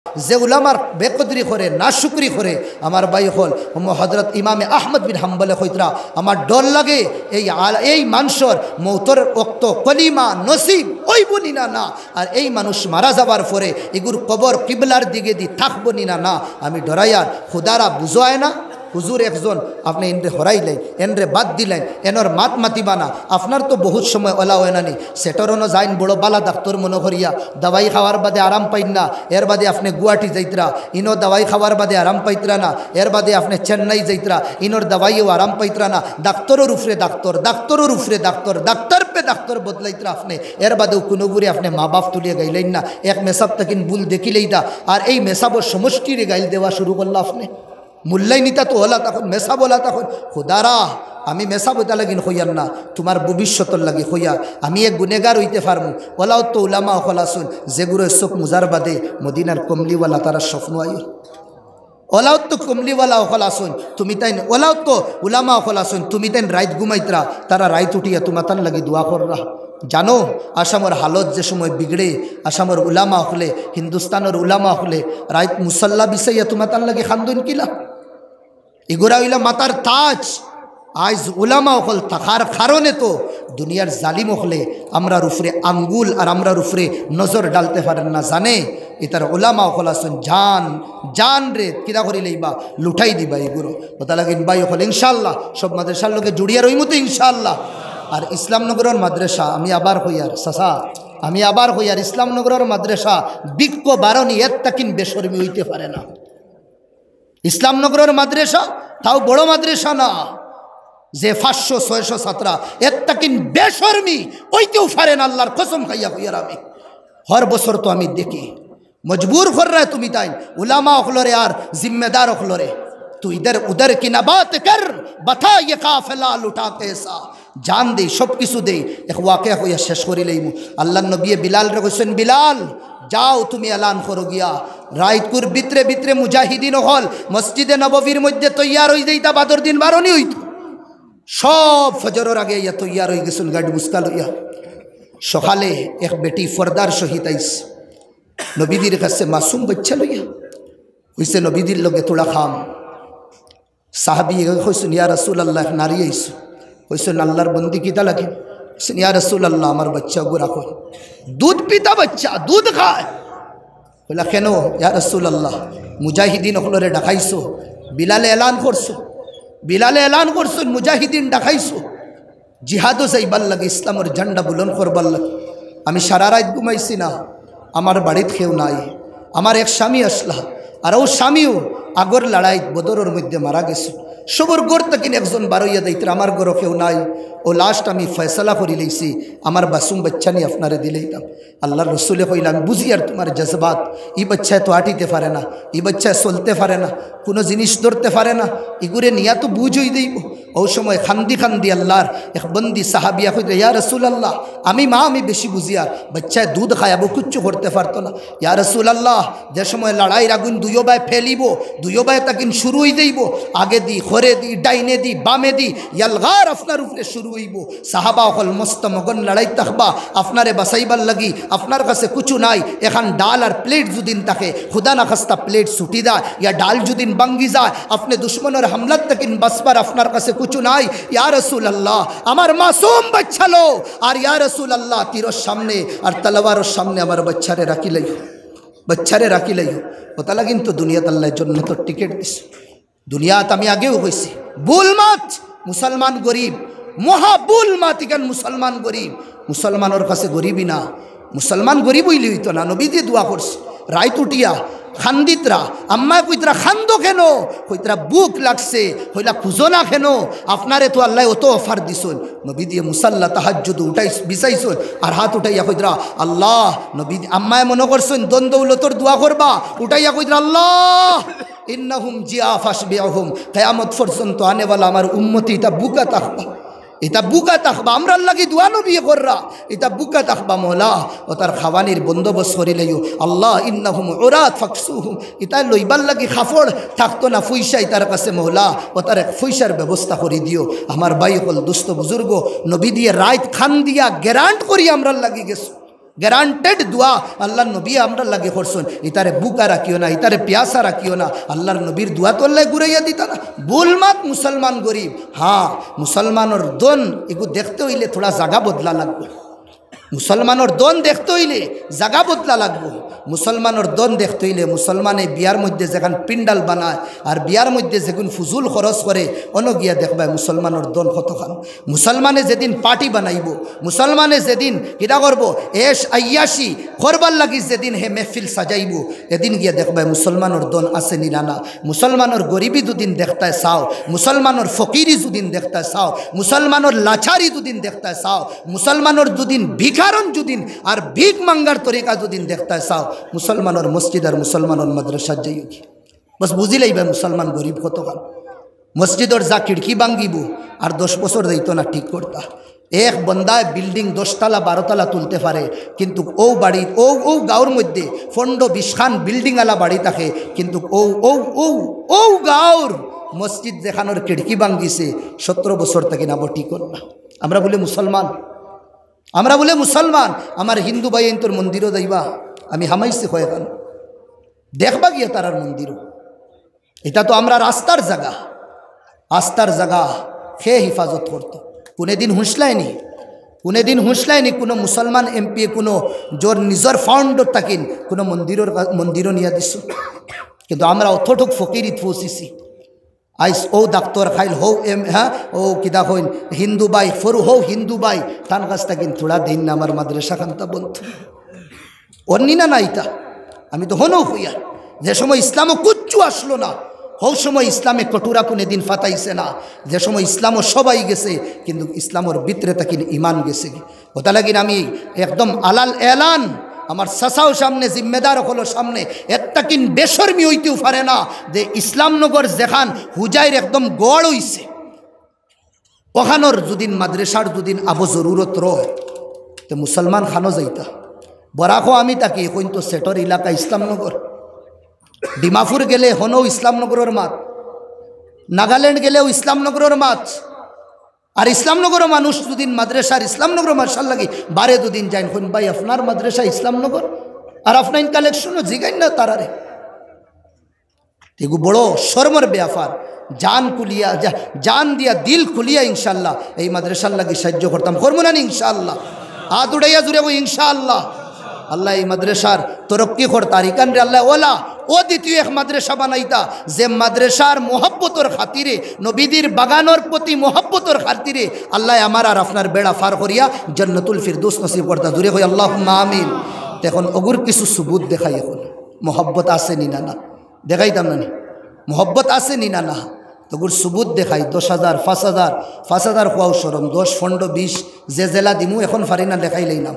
যে উলামার বেকদরি করে না শুকরি করে আমার ভাই হল হজরত ইমামে আহমদ বিন হাম্বলে কইতরা আমার ডর লাগে এই মানুষের মৌতর অক্ত কলিমা নসিব ওই বনি না আর এই মানুষ মারা যাবার পরে এগুর কবর কিবলার দিকে দি থাকবো না আমি ডরাইয়ার খুদারা বুঝায় না হুজুর একজন আপনি এনরে হরাইলেন এনরে বাদ দিলেন এনর মাত মাতিবানা আপনার তো বহুত সময় ওলা হয় নানি সেটারও যাইন বড় বালা ডাক্তার মনে করিয়া দাওয়াই খাওয়ার বাদে আরাম পাইন না এর বাদে আপনি গুয়াহাটি যাইতরা ইনো দাওয়াই খাওয়ার বাদে আরাম পাইতরা না এর বাদে আপনি চেন্নাই যাইতরা ইনোর দাওয়াইও আরাম পাইতরা না ডাক্তারের উপরে ডাক্তারের উপরে ডাক্তার পে ডাক্তার বদলাইতরা আপনি এর বাদেও কোনো গুড়ে আপনি মা বাপ তুলিয়ে গাইলেন না এক মেসাব তাকিন ভুল দেখিলেই দা আর এই মেসাবর সমষ্টিরে গাইল দেওয়া শুরু করলো আপনি মূল্যায় নিতা তো হলা তখন মেসা বলা তখন খুদারা আমি মেসা বইতা লাগিন হইয়ার না তোমার ভবিষ্যতর লাগি হইয়া আমি এক গুনেগার হইতে পারমু ওলাও তো উলামা হলাসুন যেগুলো চোখ মুজার বাদে মদিনার কমলিওয়ালা তারা স্বপ্ন আইর ওলাও তো কমলিওয়ালা হলাসুন তুমি তাই ওলাও তো উলামা হলাসুন তুমি তাই রাইত ঘুমাইতরা তারা রাইত উঠিয়া তোমার তার লাগি দোয়া কররা জানো আসামর হালত যে সময় বিগড়ে আসামর উলামা হলে হিন্দুস্তানের উলামা হলে রাইত মুসল্লা বিষাইয়া তোমার তার লাগে খান্দুন কিলা এগুলা হইলা মাতার তাজ আজ উলামা হল থাকার কারণে তো দুনিয়ার জালিম হলে আমরার উপরে আঙ্গুল আর আমরার উপরে নজর ডালতে পারেন না জানে এটার উলামা হল আসুন জান রে কিরা করি লইবা লুঠাই দিবা এগুলো ওটা লাগিন বাই হল ইনশাল্লাহ সব মাদ্রাসার লোকে জুড়িয়া রইমু তো ইনশাল্লাহ আর ইসলামনগরের মাদ্রাসা আমি আবার হইয়ার সাসা আমি আবার হইয়ার ইসলামনগরের মাদ্রাসা বিক্ষ বারণী এর তাকিন বেশরমি হইতে পারে না ইসলামনগরের মাদ্রাসা তাও বড় মাদ্রাসা না যে 500-600 ছাত্রা এর তাকিন বেশরমি ওইতেও পারে না আল্লাহর কসম খাইয়া হইয়ার আমি হর বছর তো আমি দেখি মজবুর কর রা তুমি তাই উলামা হলরে আর জিম্মেদার হলরে तू इधर उधर की ना बात कर बता ये काफिला लुटा कैसा जान दे सब किसु दे एक वाक़या को यह शेष करी लईमु अल्लाह नबी बिलाल रे कइसेन बिलाल जाओ তুমি এলান করো গিয়া রাইতকুর ভিতরে ভিতরে মুজাহিদিন হল মসজিদে নববীর মধ্যে তৈয়ার হই যাইতা বাদর দিন বারণই হইতো সব ফজরের আগে ইয়া তৈয়ার হই গেছুন গাড়ি মুস্কাল হইয়া সকালে এক বেটি ফরদার সহিত আইস নবীদের কাছে মাসুম বাচ্চা লইয়া হইছে নবীদের লগে তোড়া খাম সাহাবি কইছেন ইয়া রাসূলুল্লাহ নারী আইছো কইছেন আল্লাহর বন্দি কিতা লাগে কইছেন ইয়া রাসূলুল্লাহ আমার বাচ্চা গো রাখো দুধ পিতা বাচ্চা দুধ খায় বলা কেন ইয়া রাসূলুল্লাহ মুজাহিদিন হলরে ডাকাইছো বিলালে এলান করছো মুজাহিদিন ডাকাইছো জিহাদও যাইবার লাগে ইসলামের ঝান্ডা বুলন করবার লাগে আমি সারা রাত ঘুমাইছি না আমার বাড়িতে কেউ নাই আমার এক স্বামী আসলা আর ও স্বামীও আগর লড়াই বদরের মধ্যে মারা গেছে সবর গড় তখন একজন বারইয়া দিত আমার গড় কেউ নাই ও লাস্ট আমি ফয়সলা করে লইছি আমার বাসুম বাচ্চা নিয়ে আপনারে দিলেইতাম আল্লাহর রসুলে কইলাম বুঝি আর তোমার জজবাত এই বাচ্চায় তো আটিতে পারে না এই বাচ্চায় চলতে পারে না কোনো জিনিস ধরতে পারে না এগুলো নিয়া তো বুঝই দেব ও সময় খান্দি আল্লাহর এক বন্দি সাহাবিয়া কইতে ইয়া রাসূলুল্লাহ আমি বেশি বুঝিয়া বাচ্চায় দুধ খায়াবো কিচ্ছু করতে পারতো না ইয়া রাসূলুল্লাহ যে সময় লড়াইয়ের আগুন দুইও বাই ফেলিব দুইও বাই তাকিন শুরু হয়ে যাইব আগে দি খরে দি ডাইনে দি বামে দি ইয়ালগার আপনার উপরে শুরু হইব সাহাবা হল মস্ত মগন লড়াই থাকবা আপনারে বাসাইবার লাগি আপনার কাছে কিছু নাই এখন ডাল আর প্লেট যদিন থাকে খুদা না খাস্তা প্লেট ছুটি দেয় ইয়া ডাল যদিন ভাঙ্গি যায় আপনি দুশ্মনের হামলার তাকিন বাসবার আপনার কাছে কিছু নাই ইয়া রাসূলুল্লাহ আমার মাসুম বাচ্চা লো আর ইয়া রাসূলুল্লাহ তীরের সামনে আর তলোয়ারের সামনে আমার বাচ্চারে রাখি লইও ওতালা কিন্তু দুনিয়াত আল্লাহর জন্য তো টিকিট দিস দুনিয়াত আমি আগেও কইছি ভুল মাত মুসলমান গরিব মহা ভুল মাত ইকান মুসলমান গরিব মুসলমানের কাছে গরিবই না মুসলমান গরিব হইলে হইতো না নবী দিয়ে দোয়া করছে রাইত উঠিয়া খান্দিতরা আম্মা কইতরা খান্দো কেন কইতরা বুক লাগছে হইলা খুঁজো না কেন আপনারে তো আল্লাহ অত অফার দিছুন নবী দিয়ে মুসাল্লা তাহাজ্জুদ উঠাই বিছাইছুন আর হাত উঠাইয়া কইতরা আল্লাহ নবী আম্মায় মনে করছেন দন দৌলতর দোয়া করবা উঠাইয়া কইতরা আল্লাহ ইন্নাহুম জিয়াফাস বিয়াহুম কিয়ামত পর্যন্ত আনেওয়ালা আমার উম্মতি এটা বুকা তাকবা এটা বুকা তাকবা আমরা লাগি দোয়া নবী কররা এটা বুকা তাকবা মৌলা ও তার খাওয়ানির বন্দোবস্ত করিলেও আল্লাহ ইন্নাহুম উরাত ফাকসুহুম এটা লইবার লাগি খাফড় থাকতো না ফুইসাই তার কাছে মৌলা ও তার এক ফুইসার ব্যবস্থা করে দিও আমার ভাই হল দুস্থ বুজুর্গ নবী দিয়ে রাইত খান দিয়া গ্যারান্ট করি আমরা লাগি গেছো গ্যারান্টেড দোয়া আল্লাহর নবী আমরা লাগে করছেন, ইতারে বুকা রাখিও না, ইতারে পিয়াসা রাখিও না। আল্লাহর নবীর দোয়া তো আল্লাহ ঘুরাইয়া দিতা না। বুলমাত মুসলমান গরিব, হ্যাঁ মুসলমানের দন এগু দেখতে হইলে থোড়া জায়গা বদলা লাগবে। মুসলমানের দন দেখতে হইলে জায়গা বদলা লাগবে। মুসলমানের দন দেখতে হইলে মুসলমানে বিয়ার মধ্যে যেখান পিন্ডাল বানায় আর বিয়ার মধ্যে যেগুন ফুজুল খরচ করে অনগিয়া দেখবা মুসলমানের দন কতখান। মুসলমানে যেদিন পার্টি বানাইব, মুসলমানে যেদিন কিনা করবো এস আয়াসি করবার লাগি যেদিন হে মেহফিল সাজাইব, এদিন গিয়া দেখবা মুসলমানের দন আছে নিরানা। মুসলমানের গরিবী দুদিন দেখতায় চাও, মুসলমানের ফকিরি দুদিন দেখতায় চাও, মুসলমানের লাচারি দুদিন দেখতায় চাও, মুসলমানের দুদিন ভিখারণ দুদিন আর ভিক মাঙ্গার তরিকা দুদিন দেখতায় চাও, মুসলমানের মসজিদ আর মুসলমানের মাদ্রাসা যাইও কি বস বুঝিলেইবা মুসলমান গরিব কতখান। মসজিদর যা খিড়কি ভাঙ্গিব আর 10 বছর দিত না ঠিক করতা। এক বন্দায় বিল্ডিং 10 তলা 12 তলা তুলতে পারে, কিন্তু ও বাড়ি ও গাঁওর মধ্যে 15-20 খান বিল্ডিং আলা বাড়ি থাকে, কিন্তু ও গাঁওর মসজিদ যেখানোর খিড়কি ভাঙ্গিছে 17 বছর থেকে না ঠিক কর না। আমরা বলে মুসলমান, আমরা বলে মুসলমান। আমার হিন্দু ভাই তোর মন্দিরও যাইবা, আমি হামাইছি কয়েকান দেখবা গিয়ে তারার মন্দিরও। এটা তো আমরা রাস্তার জায়গা, আস্থার জায়গা খেয়ে হিফাজত করতো। কোনোদিন হুঁসলায়নি, কোনোদিন হুঁসলায়নি কোনো মুসলমান এমপি কোনো জোর নিজের ফাউন্ডর থাকিন কোনো মন্দিরও নিয়ে দিস। কিন্তু আমরা অতটুক ফকিরিত পৌঁছিছি। আইস ও ডাক্তার খাইল হো ও কিদা হইন হিন্দু বাই ফরু হো হিন্দু বাই তার কাছ থেকে থোড়া দিন না আমার মাদ্রাসা খান্তা বলতো অন্যি না ইতা। আমি তো হনও হইয়া যে সময় ইসলামও কুচ্ছু আসলো না, হো সময় ইসলামে কটুরা কোনো দিন ফাতাইছে না। যে সময় ইসলামও সবাই গেছে, কিন্তু ইসলামের ভিতরে তাকিন ইমান গেছে। ওটা লাগিন আমি একদম আলাল এলান আমার সাসাও সামনে জিম্মেদার হলো সামনে একটা কিন বেশর্মী হইতেও পারে না যে ইসলামনগর যেখান হুজাইর একদম গড় হইছে ওখানোর যদিন মাদ্রাসার যদিন আবো জরুরত রয় তো মুসলমান খানো যাইতা। বরাকো আমি তাকি এখন তো সেটর এলাকা ইসলামনগর, ডিমাপুর গেলে হনও ইসলামনগরের মাত, নাগাল্যান্ড গেলেও ইসলামনগরের মাত। আর ইসলামনগর মানুষ দুদিন মাদ্রাসার ইসলামনগর মার্শাল লাগে বারে দুদিন যাইন হন ভাই আপনার মাদ্রাসা ইসলামনগর আর আপনার কালেকশনও জিগাইন না তারারে। এগু বড় শর্মর ব্যাপার। জান কুলিয়া জান দিয়া দিল খুলিয়া ইনশাল্লাহ এই মাদ্রাসার লাগে সাহায্য করতাম, করবো না ইনশাআল্লাহ। হাত উড়াইয়া জুড়ে ইনশাআল্লাহ। আল্লাহ এই মাদ্রাসার তরক্কি করতার ইকান রে আল্লাহ ওলা ও দ্বিতীয় এক মাদ্রাসা বানাইতা যে মাদ্রাসার মোহব্বতর খাতিরে নবীদের বাগানোর প্রতি মোহব্বতর খাতিরে আল্লাহ আমার আর আপনার বেড়া ফার করিয়া জান্নাতুল ফিরদৌস নসিব করতা। দূরে হই আল্লাহুম্মা আমিন। এখন ওগুর কিছু সুবুত দেখাই, এখন মোহব্বত আছে নি না দেখাইতাম না মোহব্বত আছে নি না তোগুর সুবুত দেখাই। 10,000 5,000 5,000 খোয়াও সরম 10 15 20 যে জেলা দিমু এখন ফারি না দেখাইলেই নাম